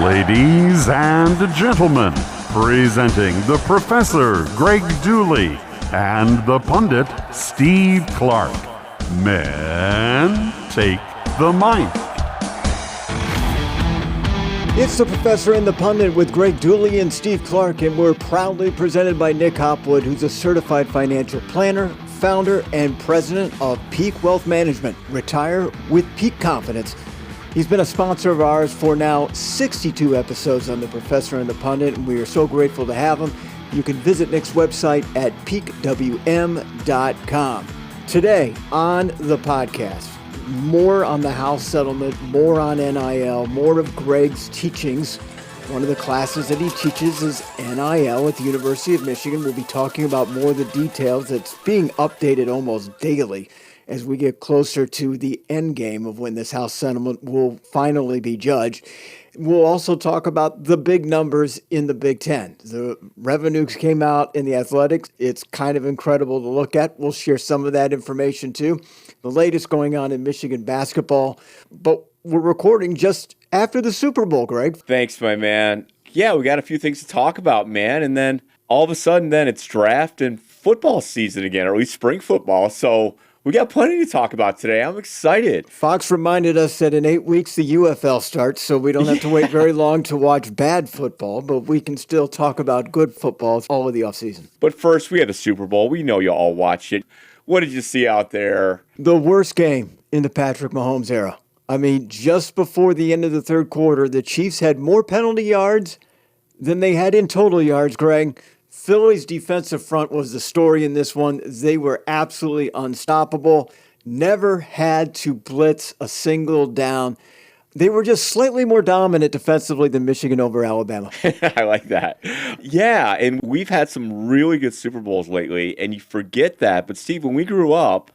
Ladies and gentlemen, presenting the Professor Greg Dooley and the Pundit Steve Clark. Men, take the mic. It's the Professor and the Pundit with Greg Dooley and Steve Clark, and we're proudly presented by Nick Hopwood, who's a certified financial planner, founder, and president of Peak Wealth Management. Retire with peak confidence. He's been a sponsor of ours for now 62 episodes on the Professor and the Pundit, and we are so grateful to have him. You can visit Nick's website at peakwm.com. Today on the podcast, more on the house settlement, more on NIL, more of Greg's teachings. One of the classes that he teaches is NIL at the University of Michigan. We'll be talking about more of the details. That's being updated almost daily as we get closer to the end game of when this house settlement will finally be judged. We'll also talk about the big numbers in the Big Ten. The revenues came out in the athletics. It's kind of incredible to look at. We'll share some of that information too. The latest going on in Michigan basketball. But we're recording just after the Super Bowl, Greg. Thanks, my man. Yeah, we got a few things to talk about, man. And then all of a sudden, then it's draft and football season again, or at least spring football. So we got plenty to talk about today. I'm excited. Fox reminded us that in 8 weeks the UFL starts, so we don't have to wait very long to watch bad football, but we can still talk about good football all of the offseason. But first, we had the Super Bowl. We know you all watched it. What did you see out there? The worst game in the Patrick Mahomes era. I mean, just before the end of the third quarter, the Chiefs had more penalty yards than they had in total yards, Greg. Philly's defensive front was the story in this one. They were absolutely unstoppable. Never had to blitz a single down. They were just slightly more dominant defensively than Michigan over Alabama. I like that. Yeah, and we've had some really good Super Bowls lately, and you forget that. But, Steve, when we grew up,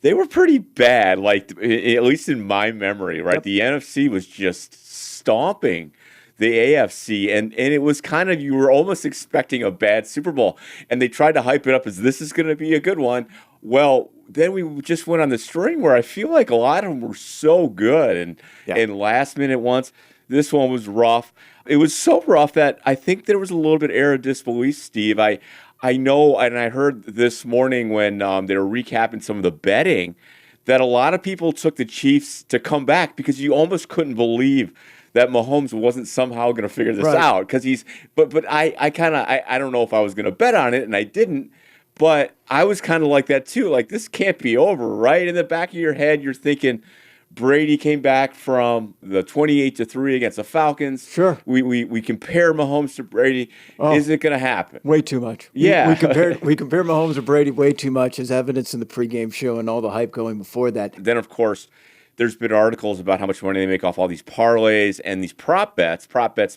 they were pretty bad, like at least in my memory, right? Yep. The NFC was just stomping the AFC, and it was kind of, you were almost expecting a bad Super Bowl, and they tried to hype it up as this is going to be a good one. Well, then we just went on the string where I feel like a lot of them were so good, and last minute ones. This one was rough. It was so rough that I think there was a little bit of air of disbelief, Steve. I know, and I heard this morning when they were recapping some of the betting, that a lot of people took the Chiefs to come back because you almost couldn't believe that Mahomes wasn't somehow going to figure this out. Because but I don't know if I was going to bet on it, and I didn't. But I was kind of like that too. Like, this can't be over, right? In the back of your head, you're thinking, Brady came back from the 28-3 against the Falcons. Sure. We compare Mahomes to Brady. Is it going to happen? Way too much. Yeah. We compare Mahomes to Brady way too much, as evidence in the pregame show and all the hype going before that. Then, of course, there's been articles about how much money they make off all these parlays and these prop bets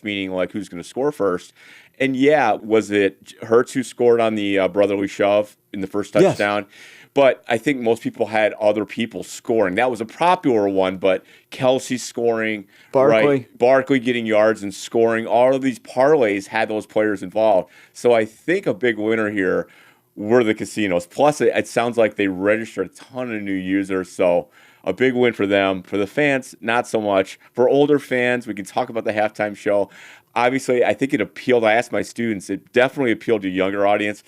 meaning like who's going to score first. And yeah, was it Hurts who scored on the brotherly shove in the first touchdown? Yes. But I think most people had other people scoring. That was a popular one, but Kelsey scoring, Barkley getting yards and scoring. All of these parlays had those players involved. So I think a big winner here were the casinos. Plus, it sounds like they registered a ton of new users, so a big win for them. For the fans, not so much. For older fans, we can talk about the halftime show. Obviously, I think it appealed. I asked my students. It definitely appealed to a younger audience.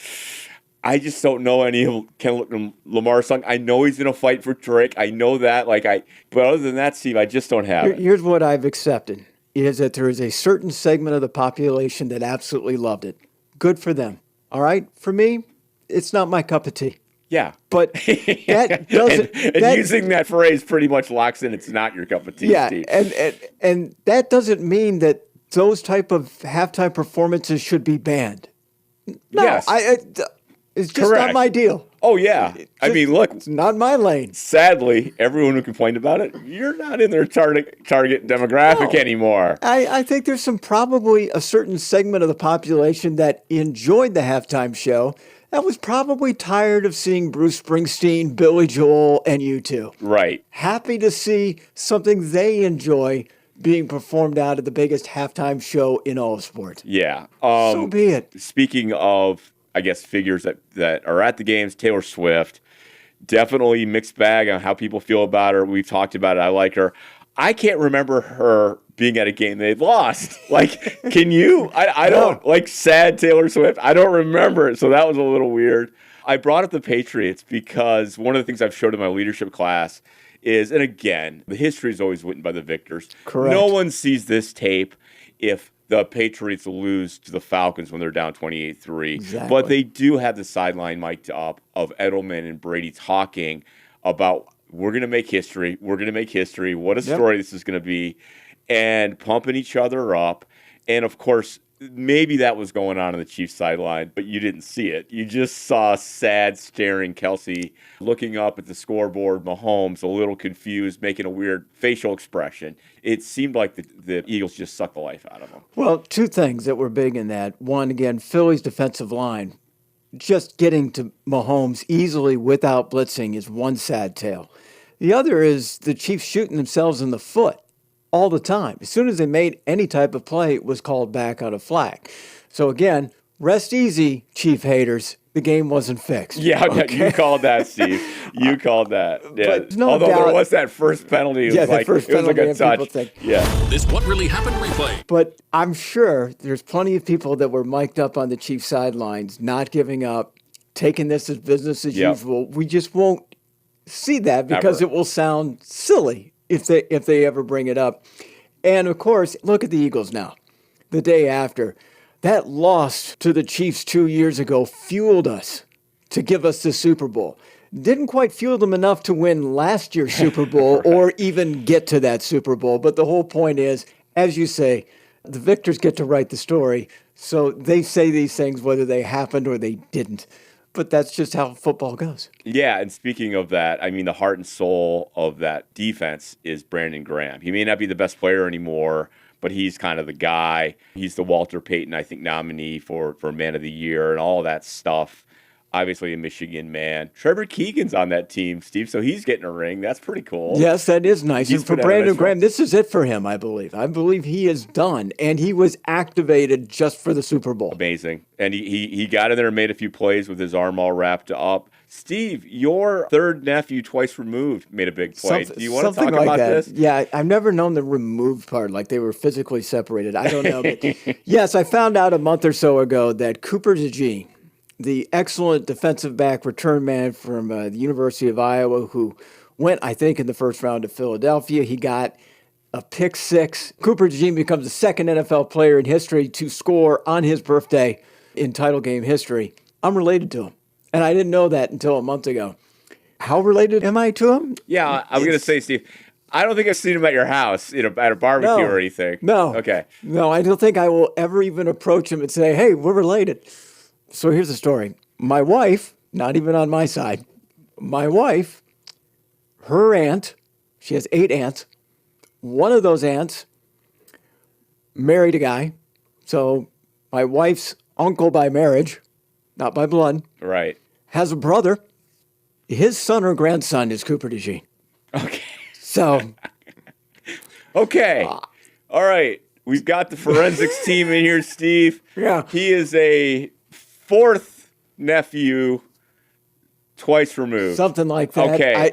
I just don't know any of Kendrick Lamar's song. I know he's going to fight for Drake. I know that. But other than that, Steve, I just don't have it. Here's what I've accepted, is that there is a certain segment of the population that absolutely loved it. Good for them. All right? For me, it's not my cup of tea. Yeah. But that doesn't... and using that phrase pretty much locks in it's not your cup of tea, Steve. And that doesn't mean that those type of halftime performances should be banned. No, yes. It's just not my deal. Oh, yeah. I mean, look. It's not my lane. Sadly, everyone who complained about it, you're not in their target demographic anymore. I think there's probably a certain segment of the population that enjoyed the halftime show that was probably tired of seeing Bruce Springsteen, Billy Joel, and U2. Right. Happy to see something they enjoy being performed out at the biggest halftime show in all of sports. Yeah. So be it. Speaking of, I guess, figures that are at the games, Taylor Swift, definitely mixed bag on how people feel about her. We've talked about it. I like her. I can't remember her being at a game they'd lost. Like, can you? I don't, like, sad Taylor Swift. I don't remember it, so that was a little weird. I brought up the Patriots because one of the things I've showed in my leadership class is, and again, the history is always written by the victors. Correct. No one sees this tape if the Patriots lose to the Falcons when they're down 28-3. Exactly. But they do have the sideline mic'd up of Edelman and Brady talking about, we're going to make history. We're going to make history. What a story this is going to be. And pumping each other up. And, of course, maybe that was going on the Chiefs sideline, but you didn't see it. You just saw sad, staring Kelsey looking up at the scoreboard, Mahomes a little confused, making a weird facial expression. It seemed like the Eagles just sucked the life out of him. Well, two things that were big in that. One, again, Philly's defensive line. Just getting to Mahomes easily without blitzing is one sad tale. The other is the Chiefs shooting themselves in the foot all the time. As soon as they made any type of play, it was called back out of flag. So again, rest easy, Chief haters. The game wasn't fixed. Yeah, okay. You called that, Steve. You called that. Yeah. No Although doubt, there was that first penalty. It was like, first it was like penalty, a and people touch. think, Yeah. This What Really Happened replay. but I'm sure there's plenty of people that were mic'd up on the Chiefs sidelines, not giving up, taking this as business as usual. We just won't see that because Never. it will sound silly if they ever bring it up. And of course, look at the Eagles now. The day after, that loss to the Chiefs 2 years ago fueled us to give us the Super Bowl. Didn't quite fuel them enough to win last year's Super Bowl Right. or even get to that Super Bowl. But the whole point is, as you say, the victors get to write the story. So they say these things whether they happened or they didn't. But that's just how football goes. Yeah, and speaking of that, I mean, the heart and soul of that defense is Brandon Graham. He may not be the best player anymore, but he's kind of the guy. He's the Walter Payton, I think, nominee for Man of the Year and all that stuff. Obviously a Michigan man. Trevor Keegan's on that team, Steve, so he's getting a ring. That's pretty cool. Yes, that is nice. He's And for put out a Brandon nice Graham, run. this is it for him, I believe. I believe he is done. And he was activated just for the Super Bowl. Amazing. And he got in there and made a few plays with his arm all wrapped up. Steve, your third nephew, twice removed, made a big play. Do you want to talk Something like about that. this? Yeah, I've never known the removed part, like they were physically separated. I don't know. But yes, I found out a month or so ago that Cooper DeJean, the excellent defensive back return man from the University of Iowa, who went, I think, in the first round to Philadelphia. He got a pick six. Cooper DeJean becomes the second NFL player in history to score on his birthday in title game history. I'm related to him, and I didn't know that until a month ago. How related am I to him? Yeah, I'm going to say, Steve, I don't think I've seen him at your house at a barbecue or anything. No. Okay. No, I don't think I will ever even approach him and say, hey, we're related. So here's the story. My wife, not even on my side, my wife, her aunt, she has 8 aunts. One of those aunts married a guy. So my wife's uncle by marriage, not by blood, Right. has a brother. His son or grandson is Cooper DeJean. Okay. So Okay. All right. We've got the forensics team in here, Steve. Yeah. He is a fourth nephew, twice removed. something like that. Okay. I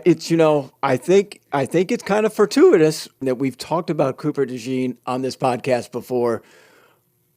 think it's kind of fortuitous that we've talked about Cooper DeJean on this podcast before.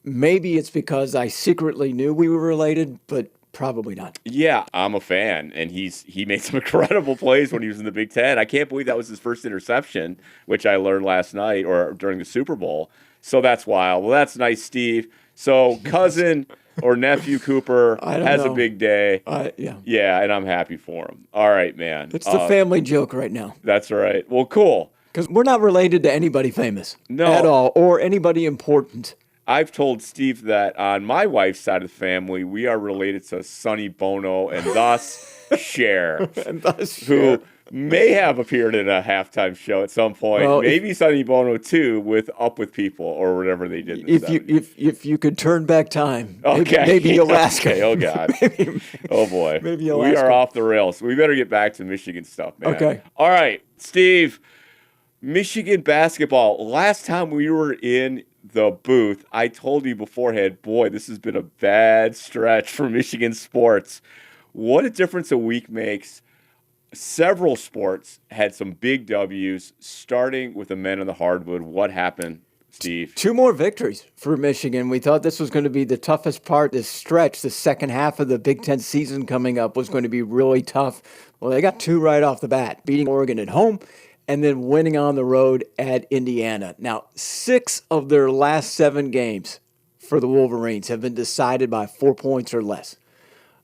Maybe it's because I secretly knew we were related, but probably not. Yeah, I'm a fan, and he made some incredible plays when he was in the Big Ten. I can't believe that was his first interception, which I learned last night or during the Super Bowl. So that's wild. Well, that's nice, Steve. So cousin or nephew Cooper I don't has know. a big day. Yeah. Yeah, and I'm happy for him. All right, man. It's the family joke right now. That's right. Well, cool. Because we're not related to anybody famous No. at all or anybody important. I've told Steve that on my wife's side of the family, we are related to Sonny Bono and thus Cher, And thus, who may have appeared in a halftime show at some point. Well, Maybe Sonny Bono too, with Up With People or whatever they did. In the if you 70s. if you could turn back time, Okay. maybe you'll ask Okay, her. oh God. Oh boy. Maybe you'll we ask are her. off the rails. We better get back to Michigan stuff, man. Okay. All right, Steve. Michigan basketball. Last time we were in the booth, I told you beforehand, boy, this has been a bad stretch for Michigan sports. What a difference a week makes. Several sports had some big W's, starting with the men on the hardwood. What happened Steve. 2 more victories for Michigan. We thought this was going to be the toughest part, this stretch. The second half of the Big Ten season coming up was going to be really tough. Well, they got 2 right off the bat, beating Oregon at home and then winning on the road at Indiana. Now, 6 of their last 7 games for the Wolverines have been decided by 4 points or less.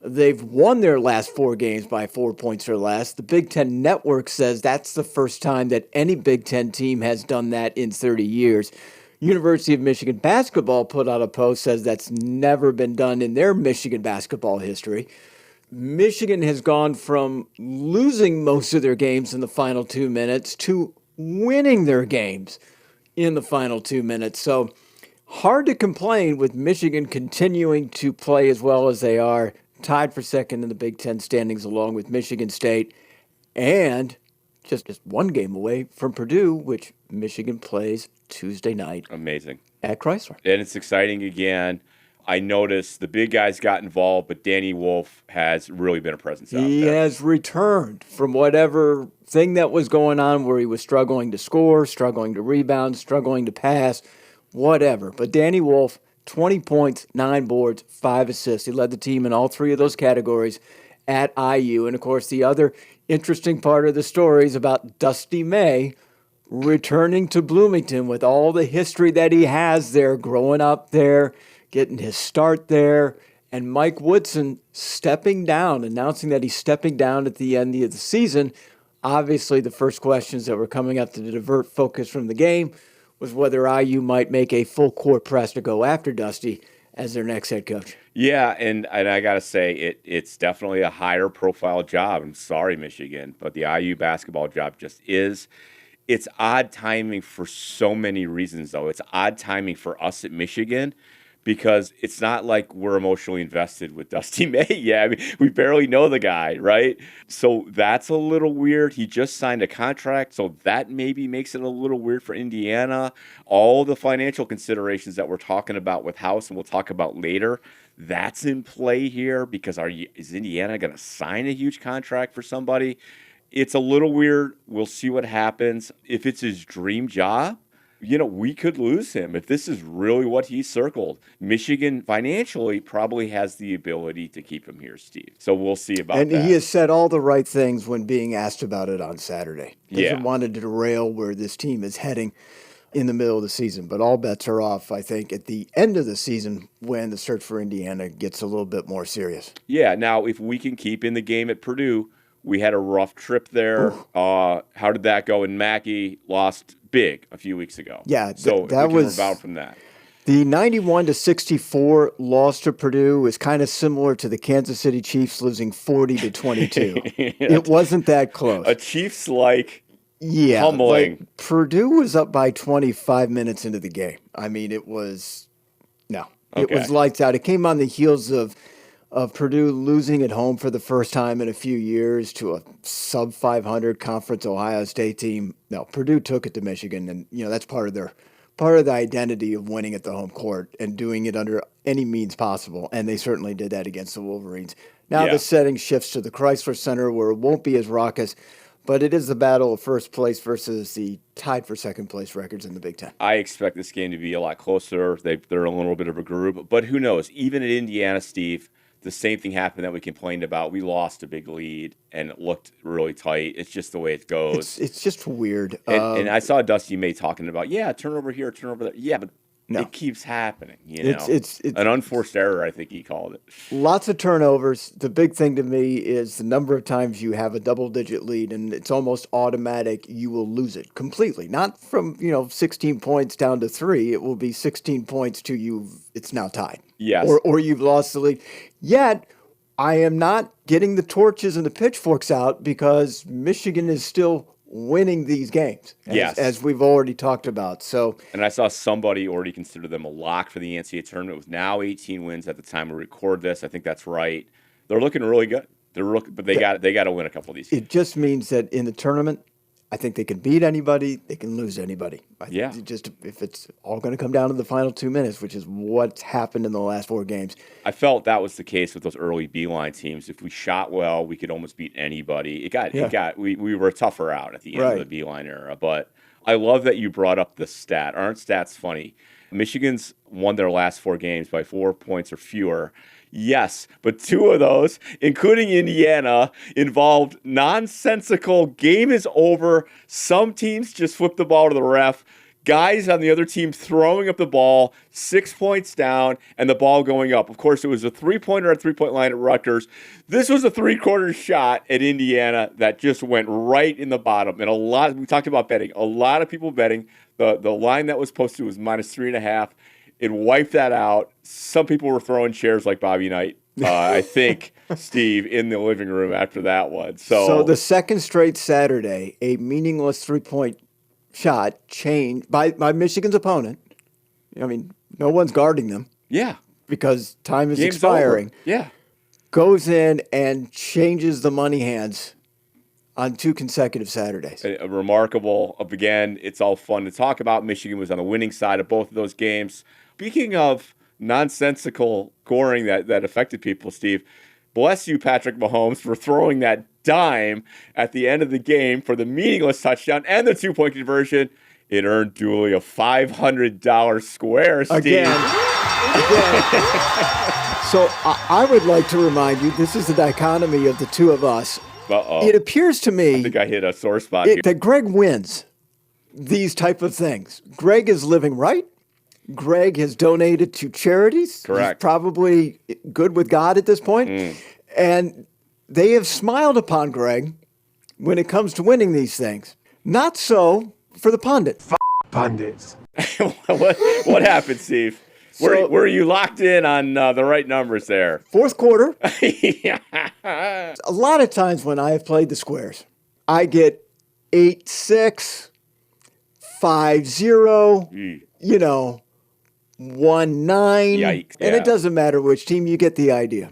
They've won their last 4 games by 4 points or less. The Big Ten Network says that's the first time that any Big Ten team has done that in 30 years. University of Michigan basketball put out a post, says that's never been done in their Michigan basketball history. Michigan has gone from losing most of their games in the final 2 minutes to winning their games in the final 2 minutes. So hard to complain with Michigan continuing to play as well as they are, tied for second in the Big Ten standings along with Michigan State, and just 1 game away from Purdue, which Michigan plays Tuesday night. Amazing. At Chrysler. And it's exciting again. I noticed the big guys got involved, but Danny Wolf has really been a presence out there. He has returned from whatever thing that was going on where he was struggling to score, struggling to rebound, struggling to pass, whatever. But Danny Wolf, 20 points, 9 boards, 5 assists. He led the team in all 3 of those categories at IU. And, of course, the other interesting part of the story is about Dusty May returning to Bloomington with all the history that he has there, growing up there, getting his start there, and Mike Woodson stepping down, announcing that he's stepping down at the end of the season. Obviously, the first questions that were coming up to divert focus from the game was whether IU might make a full court press to go after Dusty as their next head coach. Yeah, and I got to say, it's definitely a higher profile job. I'm sorry, Michigan, but the IU basketball job just is. It's odd timing for so many reasons, though. It's odd timing for us at Michigan because it's not like we're emotionally invested with Dusty May. Yeah, I mean, we barely know the guy, right? So that's a little weird. He just signed a contract, so that maybe makes it a little weird for Indiana. All the financial considerations that we're talking about with House, and we'll talk about later, that's in play here because is Indiana going to sign a huge contract for somebody? It's a little weird. We'll see what happens. If it's his dream job, we could lose him if this is really what he circled. Michigan financially probably has the ability to keep him here, Steve. So we'll see about that. And he has said all the right things when being asked about it on Saturday. Doesn't want to derail where this team is heading in the middle of the season. But all bets are off, I think, at the end of the season when the search for Indiana gets a little bit more serious. Yeah, now if we can keep in the game at Purdue, we had a rough trip there. How did that go? And Mackey lost big a few weeks ago. Yeah, so that we can was rebound from that. The 91-64 loss to Purdue is kind of similar to the Kansas City Chiefs losing 40-22. It wasn't that close. A Chiefs-like humbling. Like Purdue was up by 25 minutes into the game. I mean, it was lights out. It came on the heels of Purdue losing at home for the first time in a few years to a sub-500 conference Ohio State team. No, Purdue took it to Michigan, and that's part of the identity of winning at the home court and doing it under any means possible, and they certainly did that against the Wolverines. Now the setting shifts to the Chrysler Center where it won't be as raucous, but it is the battle of first place versus the tied for second place records in the Big Ten. I expect this game to be a lot closer. They're a little bit of a group, but who knows? Even at Indiana, Steve, the same thing happened that we complained about. We lost a big lead, and it looked really tight. It's just the way it goes. It's just weird. And I saw Dusty May talking about, turnover here, turnover there. Yeah, but it keeps happening. It's an unforced error, I think he called it. Lots of turnovers. The big thing to me is the number of times you have a double-digit lead, and it's almost automatic you will lose it completely. Not from 16 points down to 3. It will be 16 points to it's now tied. Yes. Or you've lost the lead. Yet, I am not getting the torches and the pitchforks out because Michigan is still winning these games, as we've already talked about. And I saw somebody already consider them a lock for the NCAA tournament with now 18 wins at the time we record this. I think that's right. They're looking really good. But they got to win a couple of these. It just means that in the tournament, I think they can beat anybody. They can lose anybody. Just if it's all going to come down to the final 2 minutes, which is what's happened in the last 4 games. I felt that was the case with those early Beeline teams. If we shot well, we could almost beat anybody. We were tougher out at the end of the Beeline era. But I love that you brought up the stat. Aren't stats funny? Michigan's won their last 4 games by 4 points or fewer. Yes, but 2 of those, including Indiana, involved nonsensical game is over. Some teams just flip the ball to the ref. Guys on the other team throwing up the ball, 6 points down, and the ball going up. Of course, it was a 3-pointer at 3-point line at Rutgers. This was a 3-quarter shot at Indiana that just went right in the bottom. And we talked about betting. A lot of people betting. The line that was posted was -3.5. It wiped that out. Some people were throwing chairs like Bobby Knight, I think, Steve, in the living room after that one. So the second straight Saturday, a meaningless 3-point shot changed by Michigan's opponent. I mean, no one's guarding them. Yeah. Because time is Game's expiring. over. Yeah. Goes in and changes the money hands on 2 consecutive Saturdays. Remarkable. Again, it's all fun to talk about. Michigan was on the winning side of both of those games. Speaking of nonsensical scoring that affected people, Steve, bless you, Patrick Mahomes, for throwing that dime at the end of the game for the meaningless touchdown and the 2-point conversion. It earned Dooley a $500 square, Steve. Again. So I would like to remind you, this is the dichotomy of the two of us. Uh-oh. It appears to me I think I hit a sore spot here. that Greg wins these type of things. Greg is living right. Greg has donated to charities. Correct. He's probably good with God at this point. And they have smiled upon Greg when it comes to winning these things. Not so for the pundit. Pundits. What happened, Steve? Were you locked in on the right numbers there? Fourth quarter. Yeah. A lot of times when I have played the squares, I get 8-6, 5-0, 1-9. Yikes. And it doesn't matter which team, you get the idea.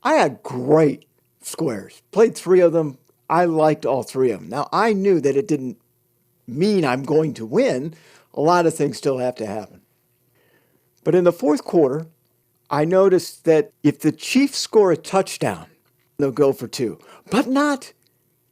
I had great squares. Played 3 of them. I liked all 3 of them. Now, I knew that it didn't mean I'm going to win. A lot of things still have to happen. But in the fourth quarter, I noticed that if the Chiefs score a touchdown, they'll go for 2. But not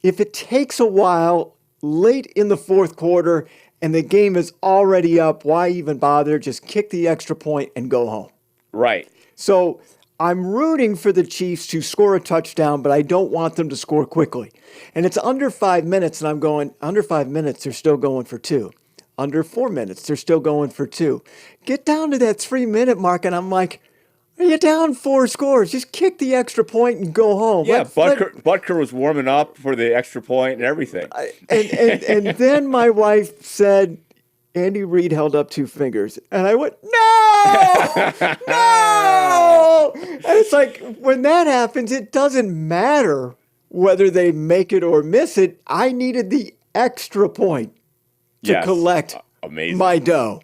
if it takes a while late in the fourth quarter and the game is already up. Why even bother? Just kick the extra point and go home. Right. So I'm rooting for the Chiefs to score a touchdown, but I don't want them to score quickly. And it's under 5 minutes, and I'm going, under 5 minutes, they're still going for 2. Under 4 minutes, they're still going for 2. Get down to that 3-minute mark, and I'm like, are you down 4 scores? Just kick the extra point and go home. Yeah, Butker was warming up for the extra point and everything. And then my wife said, Andy Reid held up 2 fingers. And I went, no! No! And it's like, when that happens, it doesn't matter whether they make it or miss it. I needed the extra point to collect my dough.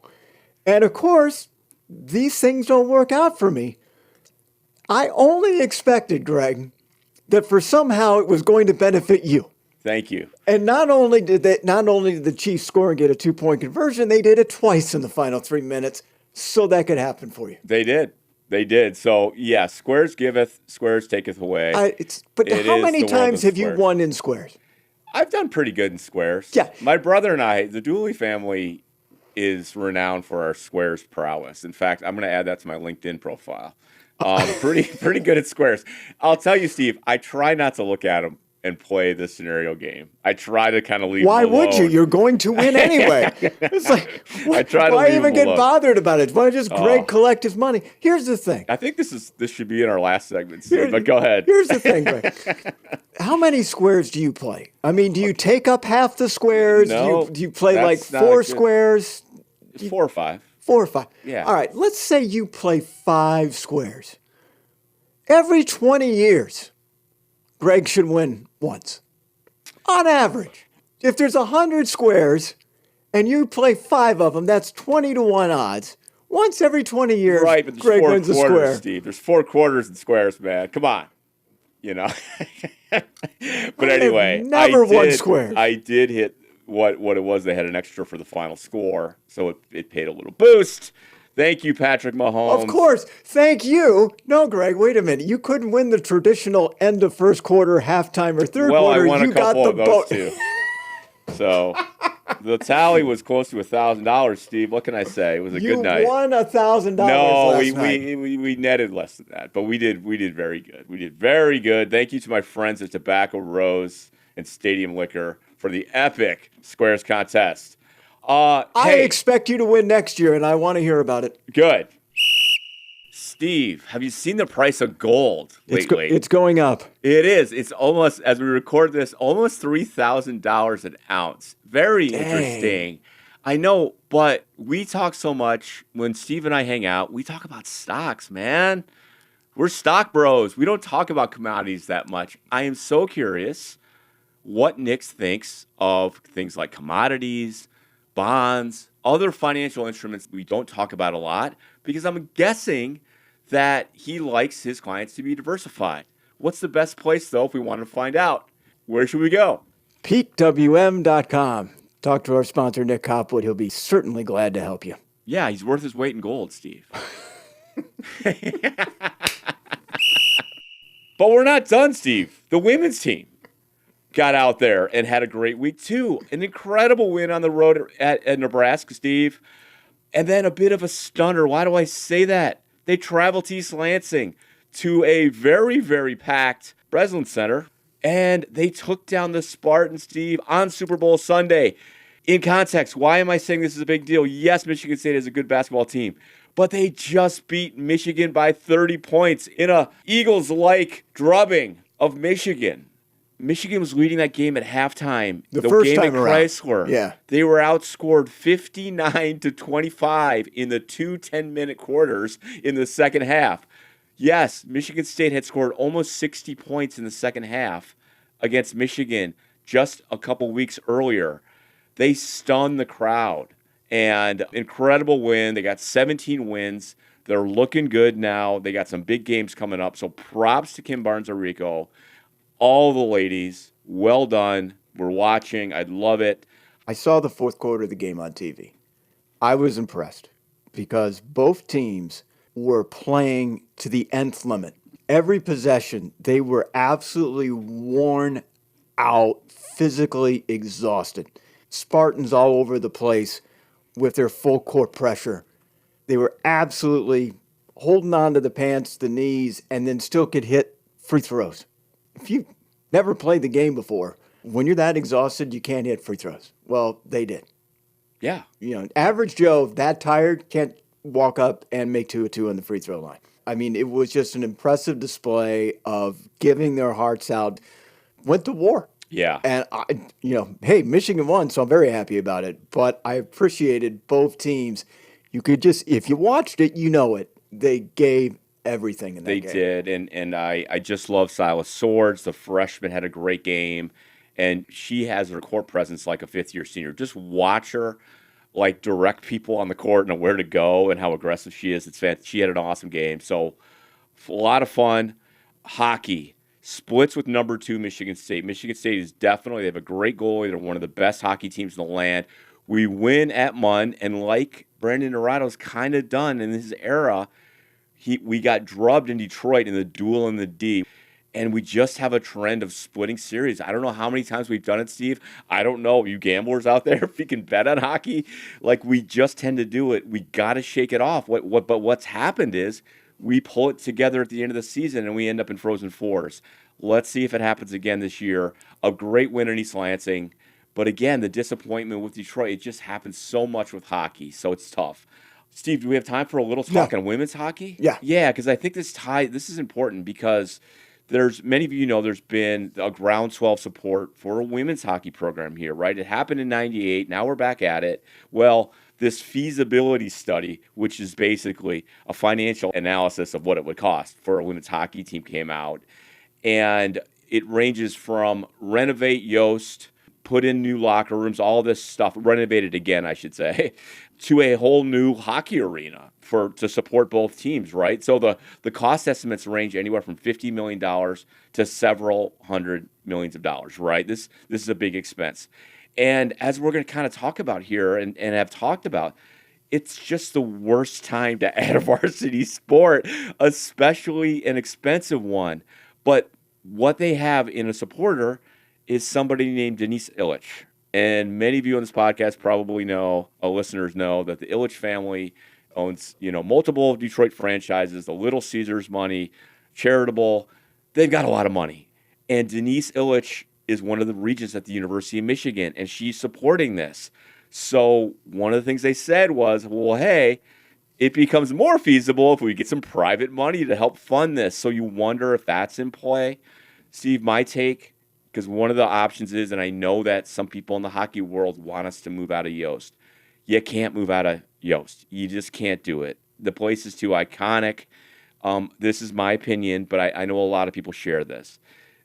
And of course, these things don't work out for me. I only expected, Greg, that for somehow it was going to benefit you. Thank you. And not only did the Chiefs score and get a 2-point conversion, they did it twice in the final 3 minutes, so that could happen for you. They did. So, yeah, squares giveth, squares taketh away. But how many times have you won in squares? I've done pretty good in squares. Yeah. My brother and I, the Dooley family, is renowned for our squares prowess. In fact, I'm going to add that to my LinkedIn profile. Pretty good at squares. I'll tell you, Steve, I try not to look at them and play the scenario game. I try to kind of leave Why them alone. would you? You're going to win anyway. It's like, why even get bothered about it? Why just Greg collect his money? Here's the thing. I think this should be in our last segment, Steve, but go ahead. Here's the thing, Greg. How many squares do you play? I mean, do you take up half the squares? No, do you play like 4 squares? It's 4 or 5. 4 or 5. Yeah. All right, let's say you play 5 squares. Every 20 years, Greg should win once. On average. If there's 100 squares and you play 5 of them, that's 20-1 odds. Once every 20 years, right, but there's Greg 4 wins a quarters, square. Steve. There's 4 quarters in squares, man. Come on. You know. But anyway, never won squares. I did hit what it was. They had an extra for the final score, so it paid a little boost. Thank you, Patrick Mahomes. Of course. Thank you. No, Greg, wait a minute. You couldn't win the traditional end of first quarter, halftime, or third quarter. Well, I won you a couple got of the those too. So The tally was close to $1,000, Steve. What can I say? It was a good night. You won $1,000 No, last night. we netted less than that, but we did very good. We did very good. Thank you to my friends at Tobacco Rose and Stadium Liquor for the epic Squares contest. I Hey, expect you to win next year, and I want to hear about it. good. Steve, have you seen the price of gold lately? It's going up. It is. It's almost, as we record this, almost $3,000 an ounce. Very interesting. I know, but we talk so much when Steve and I hang out. We talk about stocks, man. We're stock bros. We don't talk about commodities that much. I am so curious what Nick thinks of things like commodities, bonds, other financial instruments we don't talk about a lot, because I'm guessing that he likes his clients to be diversified. What's the best place, though, if we want to find out? Where should we go? PeakWM.com. Talk to our sponsor, Nick Hopwood. He'll be certainly glad to help you. Yeah, he's worth his weight in gold, Steve. But we're not done, Steve. The women's team got out there and had a great week, too. An incredible win on the road at Nebraska, Steve. And then a bit of a stunner. Why do I say that? They traveled to East Lansing to a very, very packed Breslin Center, and they took down the Spartans, Steve, on Super Bowl Sunday. In context, why am I saying this is a big deal? Yes, Michigan State is a good basketball team, but they just beat Michigan by 30 points in a Eagles-like drubbing of Michigan. Michigan was leading that game at halftime. The first game time at around. Chrysler. Yeah. They were outscored 59-25 in the 2 10-minute quarters in the second half. Yes, Michigan State had scored almost 60 points in the second half against Michigan just a couple weeks earlier. They stunned the crowd. And incredible win. They got 17 wins. They're looking good now. They got some big games coming up. So props to Kim Barnes-Arico. All the ladies, well done. We're watching. I love it. I saw the fourth quarter of the game on TV. I was impressed because both teams were playing to the nth limit. Every possession, they were absolutely worn out, physically exhausted. Spartans all over the place with their full court pressure. They were absolutely holding on to the pants, the knees, and then still could hit free throws. If you've never played the game before, when you're that exhausted, you can't hit free throws. Well, they did. Yeah. Average Joe, that tired, can't walk up and make 2-2 on the free throw line. I mean, it was just an impressive display of giving their hearts out. Went to war. Yeah. And, hey, Michigan won, so I'm very happy about it. But I appreciated both teams. You could just, if you watched it, you know it. They gave everything in that game. They did, and I just love Silas Swords. The freshman had a great game, and she has her court presence like a fifth-year senior. Just watch her, like, direct people on the court and where to go and how aggressive she is. It's fantastic. She had an awesome game. So a lot of fun. Hockey splits with number 2 Michigan State. Michigan State is definitely, they have a great goalie. They're one of the best hockey teams in the land. We win at Munn, and like Brandon Dorado's kind of done in his era, we got drubbed in Detroit in the duel in the D, and we just have a trend of splitting series. I don't know how many times we've done it, Steve. I don't know, you gamblers out there, if you can bet on hockey, like we just tend to do it. We got to shake it off. But what's happened is we pull it together at the end of the season, and we end up in Frozen Fours. Let's see if it happens again this year. A great win in East Lansing. But again, the disappointment with Detroit, it just happens so much with hockey, so it's tough. Steve, do we have time for a little talk on women's hockey? Yeah. Yeah, because I think this is important because many of you know there's been a groundswell of support for a women's hockey program here, right? It happened in 98. Now we're back at it. Well, this feasibility study, which is basically a financial analysis of what it would cost for a women's hockey team, came out. And it ranges from renovate Yost, put in new locker rooms, all this stuff, renovated again, I should say, to a whole new hockey arena to support both teams, right? So the cost estimates range anywhere from $50 million to several hundred millions of dollars, right? This is a big expense. And as we're going to kind of talk about here and have talked about, it's just the worst time to add a varsity sport, especially an expensive one. But what they have in a supporter is somebody named Denise Illich. And many of you on this podcast probably know, listeners know, that the Illich family owns, multiple Detroit franchises, the Little Caesars money, charitable. They've got a lot of money. And Denise Illich is one of the regents at the University of Michigan, and she's supporting this. So one of the things they said was, well, hey, it becomes more feasible if we get some private money to help fund this. So you wonder if that's in play. Steve, my take, because one of the options is, and I know that some people in the hockey world want us to move out of Yost. You can't move out of Yost. You just can't do it. The place is too iconic. This is my opinion, but I know a lot of people share this.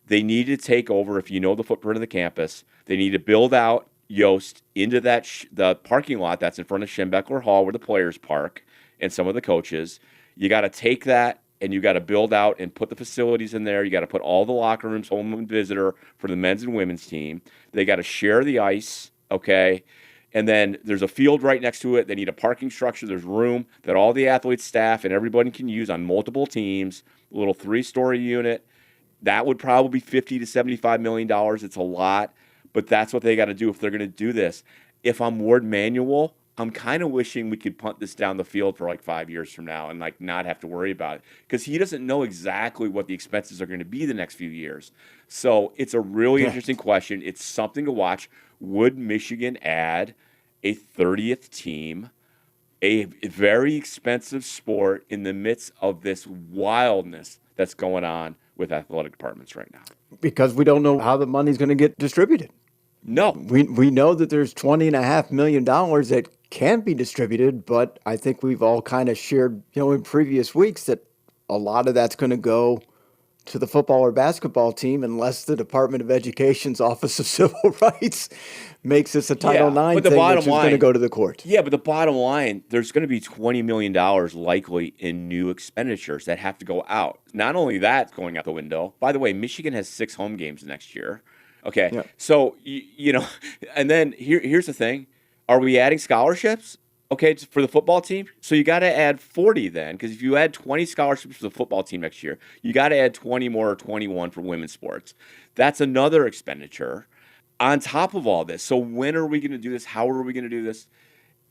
They need to take over, if you know the footprint of the campus, they need to build out Yost into that the parking lot that's in front of Schembeckler Hall where the players park and some of the coaches. You got to take that and you got to build out and put the facilities in there. You got to put all the locker rooms, home and visitor for the men's and women's team. They got to share the ice, okay? And then there's a field right next to it. They need a parking structure. There's room that all the athletes, staff, and everybody can use on multiple teams, a little 3-story unit. That would probably be $50 to $75 million. It's a lot, but that's what they got to do if they're going to do this. If I'm Ward Manuel, I'm kind of wishing we could punt this down the field for like 5 years from now and like not have to worry about it because he doesn't know exactly what the expenses are going to be the next few years. So it's a really interesting question. It's something to watch. Would Michigan add a 30th team, a very expensive sport in the midst of this wildness that's going on with athletic departments right now? Because we don't know how the money's going to get distributed. No. We know that there's $20.5 million that can be distributed, but I think we've all kind of shared, in previous weeks that a lot of that's going to go to the football or basketball team unless the Department of Education's Office of Civil Rights makes this a Title IX thing, which is going to go to the court. Yeah, but the bottom line, there's going to be $20 million likely in new expenditures that have to go out. Not only that's going out the window. By the way, Michigan has 6 home games next year. Okay, so, and then here's the thing. Are we adding scholarships? Okay, for the football team? So you got to add 40 then, because if you add 20 scholarships for the football team next year, you got to add 20 more or 21 for women's sports. That's another expenditure on top of all this. So when are we going to do this? How are we going to do this?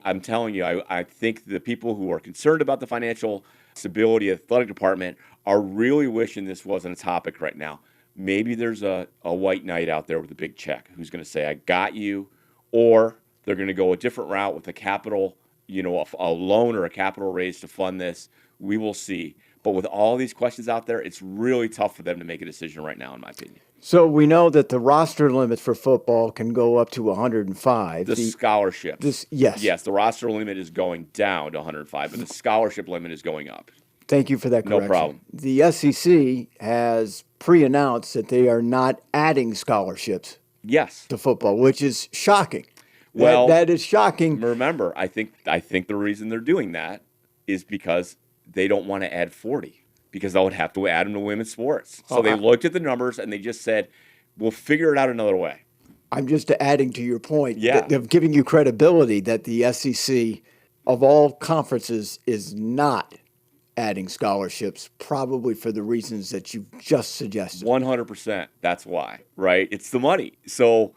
I'm telling you, I think the people who are concerned about the financial stability of the athletic department are really wishing this wasn't a topic right now. Maybe there's a white knight out there with a big check who's going to say, I got you, or they're going to go a different route with a capital, a loan or a capital raise to fund this. We will see. But with all these questions out there, it's really tough for them to make a decision right now, in my opinion. So we know that the roster limit for football can go up to 105. The scholarships. Yes. Yes, the roster limit is going down to 105, but the scholarship limit is going up. Thank you for that correction. No problem. The SEC has pre-announced that they are not adding scholarships to football, which is shocking. Well, that is shocking. Remember, I think the reason they're doing that is because they don't want to add 40 because they would have to add them to women's sports. So they looked at the numbers and they just said, we'll figure it out another way. I'm just adding to your point of giving you credibility that the SEC of all conferences is not adding scholarships, probably for the reasons that you just suggested. 100%. That's why, right? It's the money. So,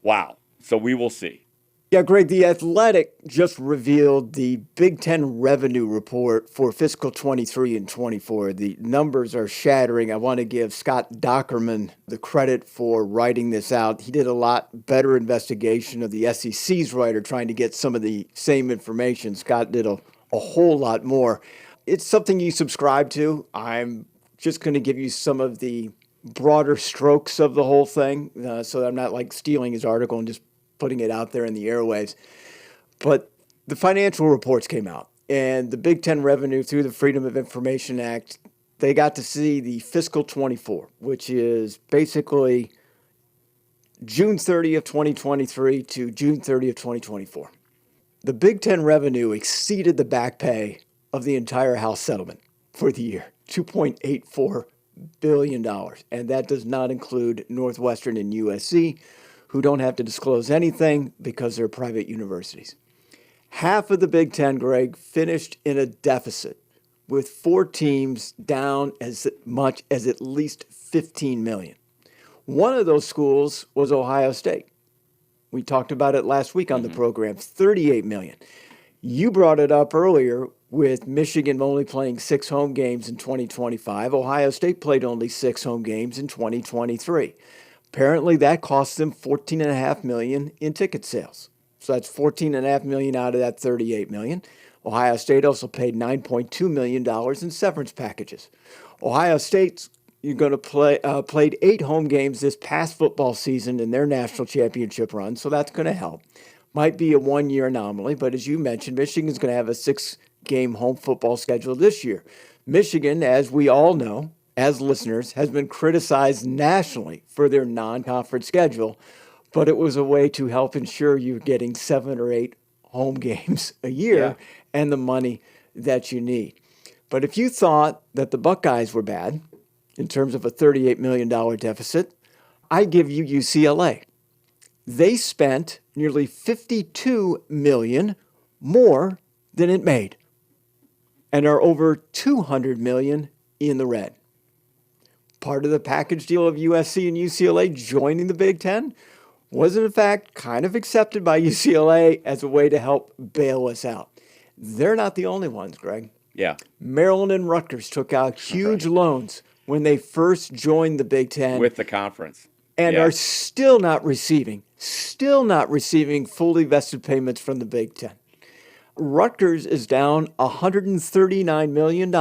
wow. So we will see. Yeah, Greg, The Athletic just revealed the Big Ten revenue report for fiscal 23 and 24. The numbers are shattering. I want to give Scott Dockerman the credit for writing this out. He did a lot better investigation of the SEC's writer trying to get some of the same information. Scott did a whole lot more. It's something you subscribe to. I'm just going to give you some of the broader strokes of the whole thing, so I'm not like stealing his article and just putting it out there in the airwaves. But the financial reports came out, and the Big Ten revenue through the Freedom of Information Act, they got to see the fiscal 24, which is basically June 30th, 2023 to June 30th, 2024. The Big Ten revenue exceeded the back pay of the entire House settlement for the year, $2.84 billion. And that does not include Northwestern and USC, who don't have to disclose anything because they're private universities. Half of the Big Ten, Greg, finished in a deficit, with 4 teams down as much as at least $15 million. One of those schools was Ohio State. We talked about it last week on the program, $38 million. You brought it up earlier with Michigan only playing 6 home games in 2025. Ohio State played only 6 home games in 2023. Apparently, that cost them $14.5 million in ticket sales. So that's $14.5 million out of that $38 million. Ohio State also paid $9.2 million in severance packages. Ohio State's going to played 8 home games this past football season in their national championship run, so that's going to help. Might be a one-year anomaly, but as you mentioned, Michigan's going to have a 6-game home football schedule this year. Michigan, as we all know, as listeners, has been criticized nationally for their non-conference schedule, but it was a way to help ensure you're getting 7 or 8 home games a year and the money that you need. But if you thought that the Buckeyes were bad in terms of a $38 million deficit, I give you UCLA. They spent nearly $52 million more than it made and are over $200 million in the red. Part of the package deal of USC and UCLA joining the Big Ten was in fact kind of accepted by UCLA as a way to help bail us out. They're not the only ones, Greg. Yeah. Maryland and Rutgers took out huge loans when they first joined the Big Ten. With the conference. And are still not receiving fully vested payments from the Big Ten. Rutgers is down $139 million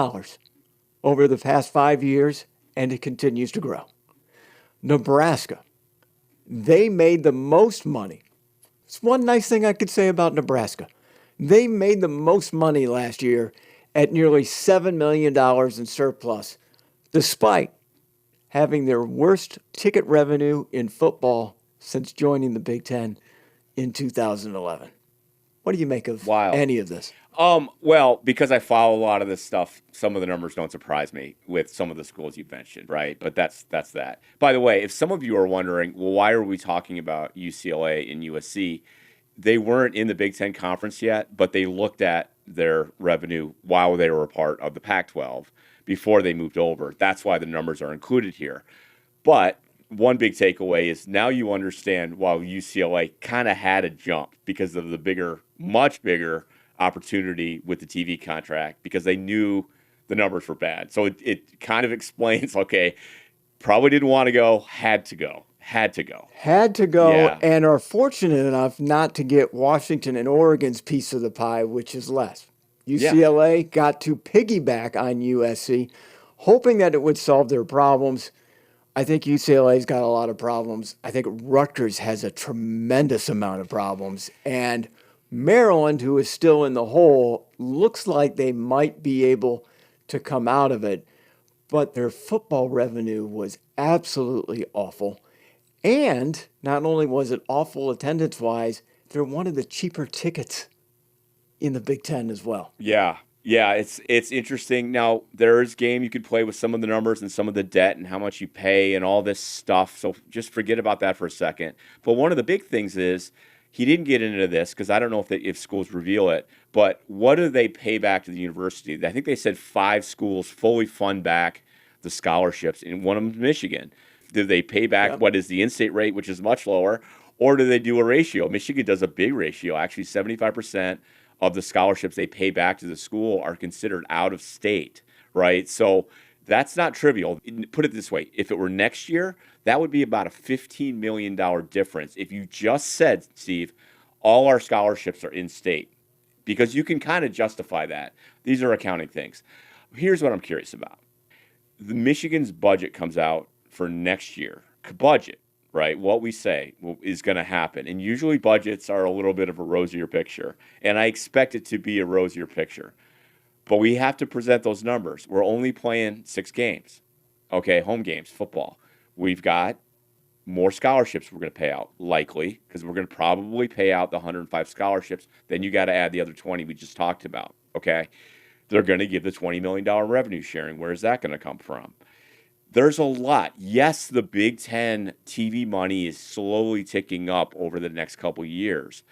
over the past 5 years, and it continues to grow. Nebraska, they made the most money. It's one nice thing I could say about Nebraska. They made the most money last year at nearly $7 million in surplus, despite having their worst ticket revenue in football since joining the Big Ten in 2011. What do you make of any of this? Well, because I follow a lot of this stuff, some of the numbers don't surprise me with some of the schools you've mentioned, right? But that's that. By the way, if some of you are wondering, well, why are we talking about UCLA and USC? They weren't in the Big Ten Conference yet, but they looked at their revenue while they were a part of the Pac-12 before they moved over. That's why the numbers are included here. But one big takeaway is now you understand why UCLA kind of had a jump because of the much bigger opportunity with the TV contract, because they knew the numbers were bad. So it kind of explains, okay, probably didn't want to go, had to go, and are fortunate enough not to get Washington and Oregon's piece of the pie, which is less. UCLA got to piggyback on USC, hoping that it would solve their problems. I think UCLA's got a lot of problems. I think Rutgers has a tremendous amount of problems. And Maryland, who is still in the hole, looks like they might be able to come out of it. But their football revenue was absolutely awful. And not only was it awful attendance-wise, they're one of the cheaper tickets in the Big Ten as well. Yeah, it's interesting. Now, there is game you could play with some of the numbers and some of the debt and how much you pay and all this stuff. So just forget about that for a second. But one of the big things is he didn't get into this because I don't know if schools reveal it, but what do they pay back to the university? I think they said 5 schools fully fund back the scholarships, and one of them is Michigan. Do they pay back what is the in-state rate, which is much lower, or do they do a ratio? Michigan does a big ratio. Actually, 75% of the scholarships they pay back to the school are considered out of state, right? So that's not trivial. Put it this way. If it were next year, that would be about a $15 million difference. If you just said, Steve, all our scholarships are in-state, because you can kind of justify that. These are accounting things. Here's what I'm curious about. The Michigan's budget comes out for next year. Budget, right? What we say is going to happen. And usually budgets are a little bit of a rosier picture. And I expect it to be a rosier picture. But we have to present those numbers. We're only playing 6 games. Okay, home games, football. We've got more scholarships we're going to pay out, likely, because we're going to probably pay out the 105 scholarships. Then you got to add the other 20 we just talked about, okay? They're going to give the $20 million revenue sharing. Where is that going to come from? There's a lot. Yes, the Big Ten TV money is slowly ticking up over the next couple years.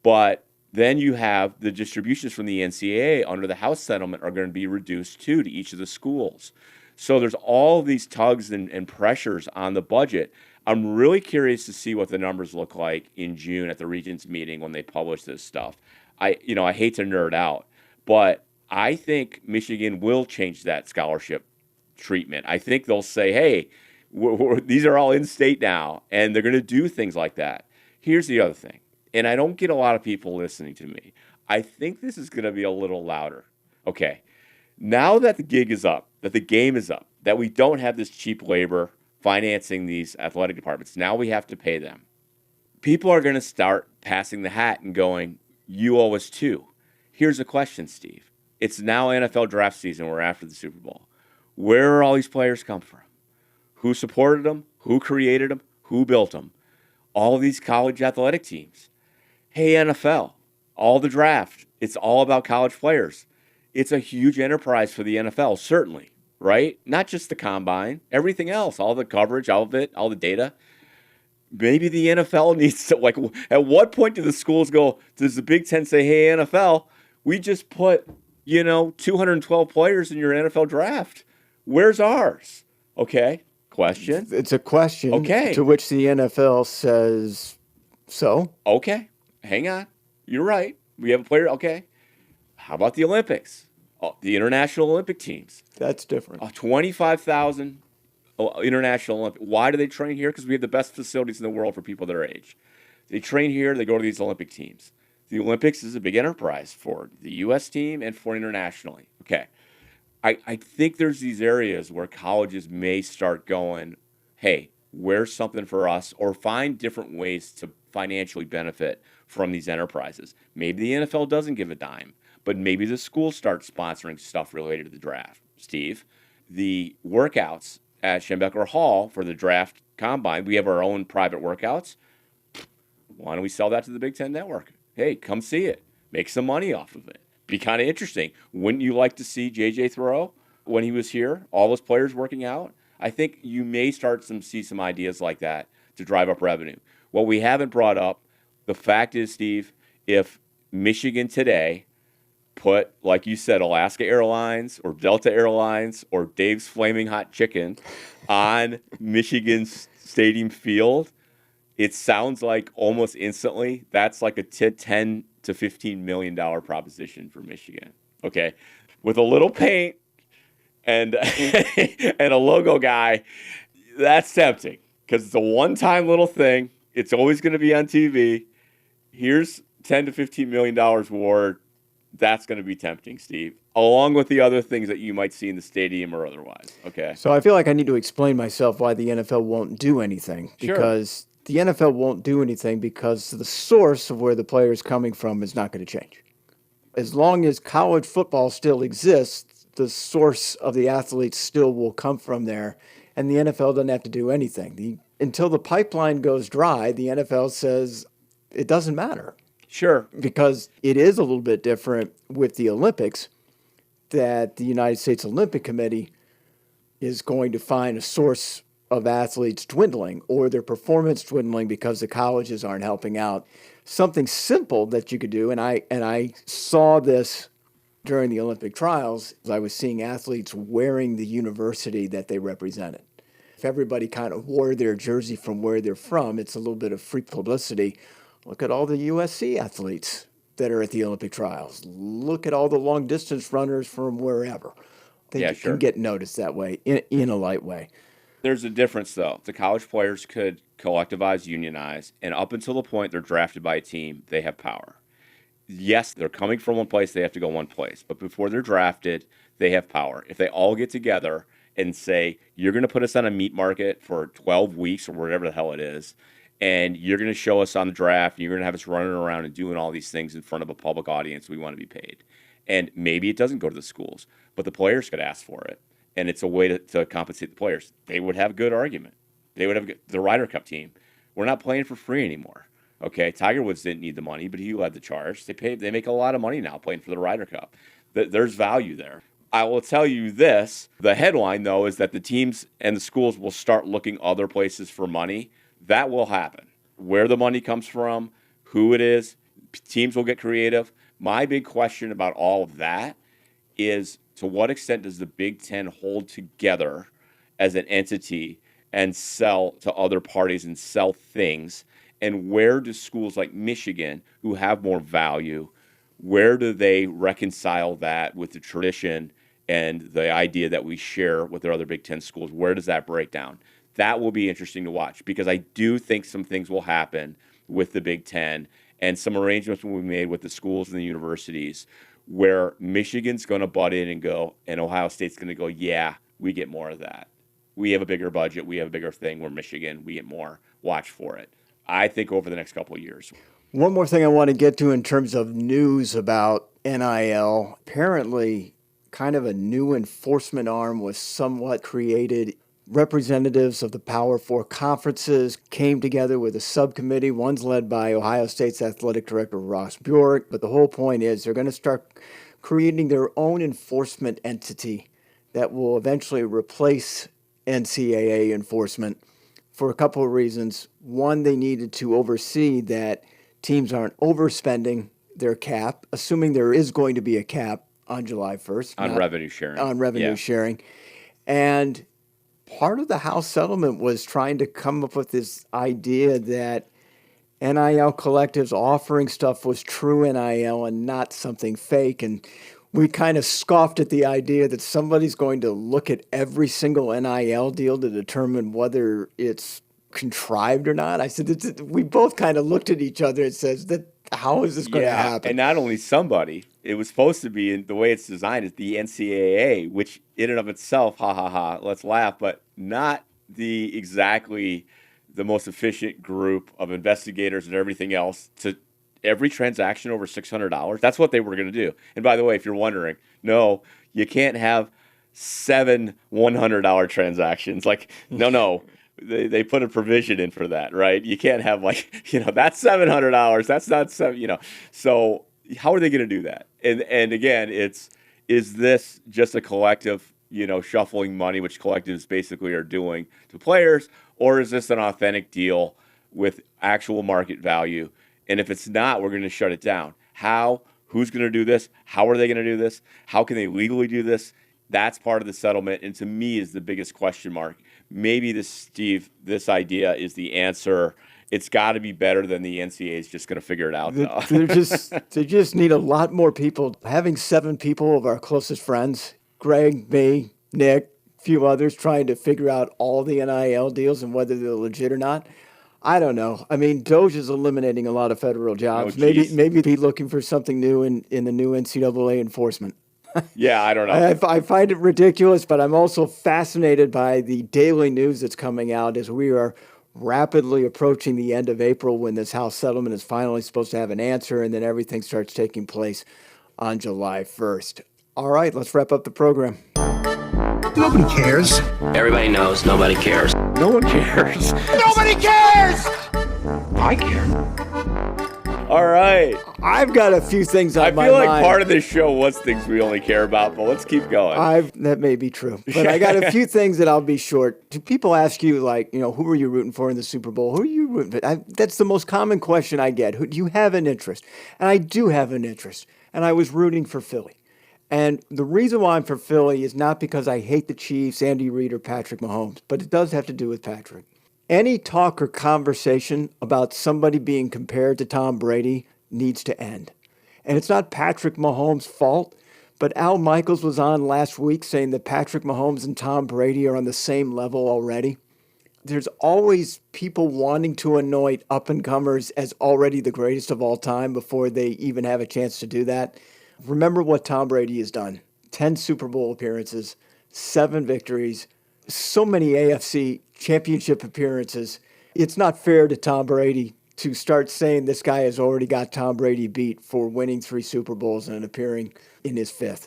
But then you have the distributions from the NCAA under the House settlement are going to be reduced too to each of the schools. So there's all these tugs and pressures on the budget. I'm really curious to see what the numbers look like in June at the Regents meeting when they publish this stuff. I hate to nerd out, but I think Michigan will change that scholarship treatment. I think they'll say, hey, these are all in state now, and they're going to do things like that. Here's the other thing, and I don't get a lot of people listening to me. I think this is going to be a little louder. Okay, now that the gig is up, that the game is up, that we don't have this cheap labor financing these athletic departments, now we have to pay them. People are going to start passing the hat and going, you owe us too. Here's a question, Steve. It's now NFL draft season. We're after the Super Bowl. Where are all these players come from? Who supported them? Who created them? Who built them? All of these college athletic teams. Hey, NFL, all the draft. It's all about college players. It's a huge enterprise for the NFL, certainly, right? Not just the combine, everything else, all the coverage, all of it, all the data. Maybe the NFL needs to, like, at what point do the schools go, does the Big Ten say, hey, NFL, we just put, 212 players in your NFL draft. Where's ours? Okay, question. It's a question okay. to which the NFL says so. Okay, hang on. You're right. We have a player. Okay. How about the Olympics? The international Olympic teams. That's different. 25,000 international Olympic. Why do they train here? Because we have the best facilities in the world for people their age. They train here. They go to these Olympic teams. The Olympics is a big enterprise for the U.S. team and for internationally. Okay. I think there's these areas where colleges may start going, hey, where's something for us? Or find different ways to financially benefit from these enterprises. Maybe the NFL doesn't give a dime, but maybe the schools start sponsoring stuff related to the draft. Steve, the workouts at Schembecker Hall for the draft combine, we have our own private workouts. Why don't we sell that to the Big Ten Network? Hey, come see it. Make some money off of it. Be kind of interesting. Wouldn't you like to see JJ throw when he was here? All those players working out? I think you may start to see some ideas like that to drive up revenue. What we haven't brought up, the fact is, Steve, if Michigan today put, like you said, Alaska Airlines or Delta Airlines or Dave's Flaming Hot Chicken on Michigan's stadium field, it sounds like almost instantly that's like a 10 to $15 million proposition for Michigan. Okay, with a little paint and and a logo guy, that's tempting because it's a one-time little thing. It's always going to be on TV. Here's 10 to $15 million reward. That's going to be tempting, Steve, along with the other things that you might see in the stadium or otherwise. Okay. So I feel like I need to explain myself why the NFL won't do anything. Sure. Because the NFL won't do anything because the source of where the player is coming from is not going to change. As long as college football still exists, the source of the athletes still will come from there, and the NFL doesn't have to do anything. Until the pipeline goes dry, the NFL says it doesn't matter. Sure. Because it is a little bit different with the Olympics, that the United States Olympic Committee is going to find a source of athletes dwindling or their performance dwindling because the colleges aren't helping out. Something simple that you could do, and I saw this during the Olympic trials, I was seeing athletes wearing the university that they represented. If everybody kind of wore their jersey from where they're from, it's a little bit of free publicity. Look at all the USC athletes that are at the Olympic trials. Look at all the long distance runners from wherever. They can get noticed that way in a light way. There's a difference, though. The college players could collectivize, unionize, and up until the point they're drafted by a team, they have power. Yes, they're coming from one place, they have to go one place. But before they're drafted, they have power. If they all get together and say, you're going to put us on a meat market for 12 weeks or whatever the hell it is, and you're going to show us on the draft, and you're going to have us running around and doing all these things in front of a public audience, we want to be paid. And maybe it doesn't go to the schools, but the players could ask for it. And it's a way to compensate the players. They would have a good argument. They would have the Ryder Cup team. We're not playing for free anymore. Okay, Tiger Woods didn't need the money, but he led the charge. They make a lot of money now playing for the Ryder Cup. There's value there. I will tell you this. The headline, though, is that the teams and the schools will start looking other places for money. That will happen. Where the money comes from, who it is, teams will get creative. My big question about all of that is, to what extent does the Big Ten hold together as an entity and sell to other parties and sell things? And where do schools like Michigan, who have more value, where do they reconcile that with the tradition and the idea that we share with their other Big Ten schools? Where does that break down? That will be interesting to watch, because I do think some things will happen with the Big Ten and some arrangements will be made with the schools and the universities where Michigan's going to butt in and go, and Ohio State's going to go, yeah, we get more of that. We have a bigger budget. We have a bigger thing. We're Michigan. We get more. Watch for it. I think over the next couple of years. One more thing I want to get to in terms of news about NIL. Apparently, kind of a new enforcement arm was somewhat created. Representatives of the Power Four conferences came together with a subcommittee. One's led by Ohio State's athletic director, Ross Bjork. But the whole point is they're going to start creating their own enforcement entity that will eventually replace NCAA enforcement for a couple of reasons. One, they needed to oversee that teams aren't overspending their cap, assuming there is going to be a cap on July 1st. On revenue sharing. On revenue sharing. And part of the House settlement was trying to come up with this idea that NIL collectives offering stuff was true NIL and not something fake. And we kind of scoffed at the idea that somebody's going to look at every single NIL deal to determine whether it's contrived or not. I said, we both kind of looked at each other and says that how is this going to happen? And not only somebody, it was supposed to be, in the way it's designed, is the NCAA, which in and of itself, let's laugh, but not exactly the most efficient group of investigators and everything else to every transaction over $600. That's what they were going to do. And by the way, if you're wondering, no, you can't have 7 $100 transactions. Like, no. They put a provision in for that, right? You can't have that's $700. That's not seven, So how are they going to do that? And again, is this just a collective, shuffling money, which collectives basically are doing to players, or is this an authentic deal with actual market value? And if it's not, we're going to shut it down. How? Who's going to do this? How are they going to do this? How can they legally do this? That's part of the settlement, and to me is the biggest question mark. Maybe this idea is the answer. It's got to be better than the NCAA is just going to figure it out, though. They just need a lot more people. Having 7 people of our closest friends, Greg, me, Nick, a few others, trying to figure out all the NIL deals and whether they're legit or not. I don't know. I mean, Doge is eliminating a lot of federal jobs. Maybe be looking for something new in the new NCAA enforcement. Yeah, I don't know. I find it ridiculous, but I'm also fascinated by the daily news that's coming out as we are rapidly approaching the end of April when this House settlement is finally supposed to have an answer, and then everything starts taking place on July 1st. All right, let's wrap up the program. Nobody cares. Everybody knows nobody cares. No one cares. Nobody cares! I care. All right. I've got a few things on my mind. I feel like mind. part of this show was things we only care about, but let's keep going. That may be true. But I got a few things that I'll be short. Do people ask you, who are you rooting for in the Super Bowl? Who are you rooting for? That's the most common question I get. Do you have an interest? And I do have an interest. And I was rooting for Philly. And the reason why I'm for Philly is not because I hate the Chiefs, Andy Reid, or Patrick Mahomes, but it does have to do with Patrick. Any talk or conversation about somebody being compared to Tom Brady needs to end. And it's not Patrick Mahomes' fault, but Al Michaels was on last week saying that Patrick Mahomes and Tom Brady are on the same level already. There's always people wanting to anoint up-and-comers as already the greatest of all time before they even have a chance to do that. Remember what Tom Brady has done. 10 Super Bowl appearances, 7 victories, so many AFC championship appearances. It's not fair to Tom Brady to start saying this guy has already got Tom Brady beat for winning 3 Super Bowls and appearing in his 5th.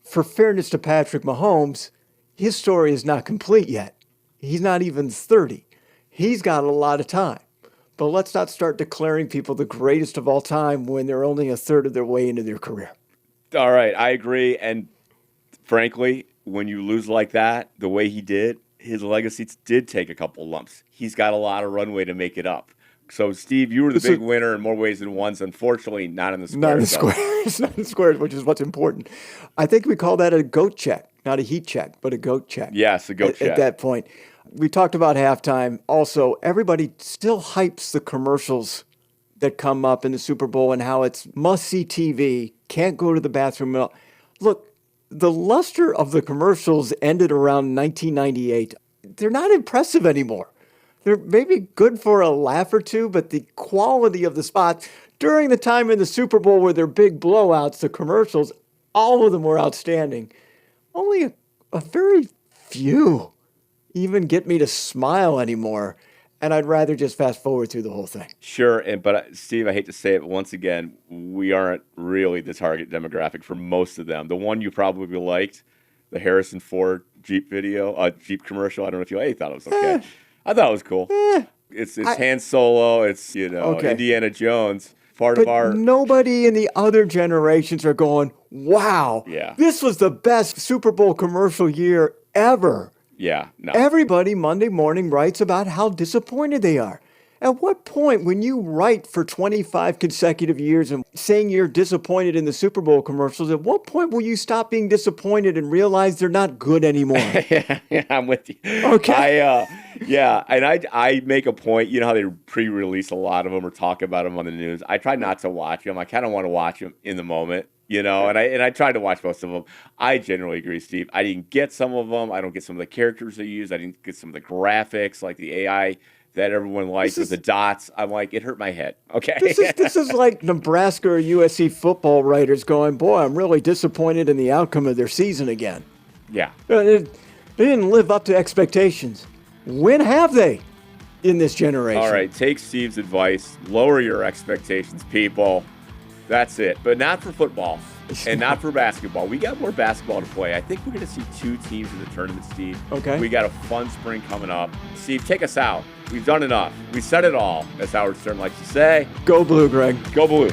For fairness to Patrick Mahomes, his story is not complete yet. He's not even 30. He's got a lot of time. But let's not start declaring people the greatest of all time when they're only a third of their way into their career. All right, I agree. And frankly, when you lose like that, the way he did, his legacy did take a couple lumps. He's got a lot of runway to make it up. So, Steve, you were the big winner in more ways than once. Unfortunately, not in the squares. Not in the squares. Not in the squares, which is what's important. I think we call that a goat check, not a heat check, but a goat check. Yes, a goat check. At that point. We talked about halftime. Also, everybody still hypes the commercials that come up in the Super Bowl and how it's must-see TV, can't go to the bathroom. Look, the luster of the commercials ended around 1998. They're not impressive anymore. They're maybe good for a laugh or two, but the quality of the spots during the time in the Super Bowl where they're big blowouts, the commercials, all of them were outstanding. Only a very few even get me to smile anymore. And I'd rather just fast forward through the whole thing. Sure, but Steve, I hate to say it, but once again, we aren't really the target demographic for most of them. The one you probably liked, the Harrison Ford Jeep Jeep commercial. I don't know if you thought it was okay. I thought it was cool. It's Han Solo. It's Indiana Jones. But nobody in the other generations are going, wow, this was the best Super Bowl commercial year ever. Yeah, no. Everybody Monday morning writes about how disappointed they are. At what point, when you write for 25 consecutive years and saying you're disappointed in the Super Bowl commercials, at what point will you stop being disappointed and realize they're not good anymore? Yeah, I'm with you. Okay. And I make a point. You know how they pre-release a lot of them or talk about them on the news? I try not to watch them. I kind of want to watch them in the moment. And I tried to watch most of them. I generally agree, Steve. I didn't get some of them. I don't get some of the characters they use. I didn't get some of the graphics, like the AI that everyone likes with the dots. I'm like, it hurt my head. Okay. This is like Nebraska or USC football writers going, boy, I'm really disappointed in the outcome of their season again. Yeah. They didn't live up to expectations. When have they in this generation? All right, take Steve's advice. Lower your expectations, people. That's it. But not for football and not for basketball. We got more basketball to play. I think we're going to see 2 teams in the tournament, Steve. Okay. We got a fun spring coming up. Steve, take us out. We've done enough. We said it all, as Howard Stern likes to say. Go Blue, Greg. Go Blue.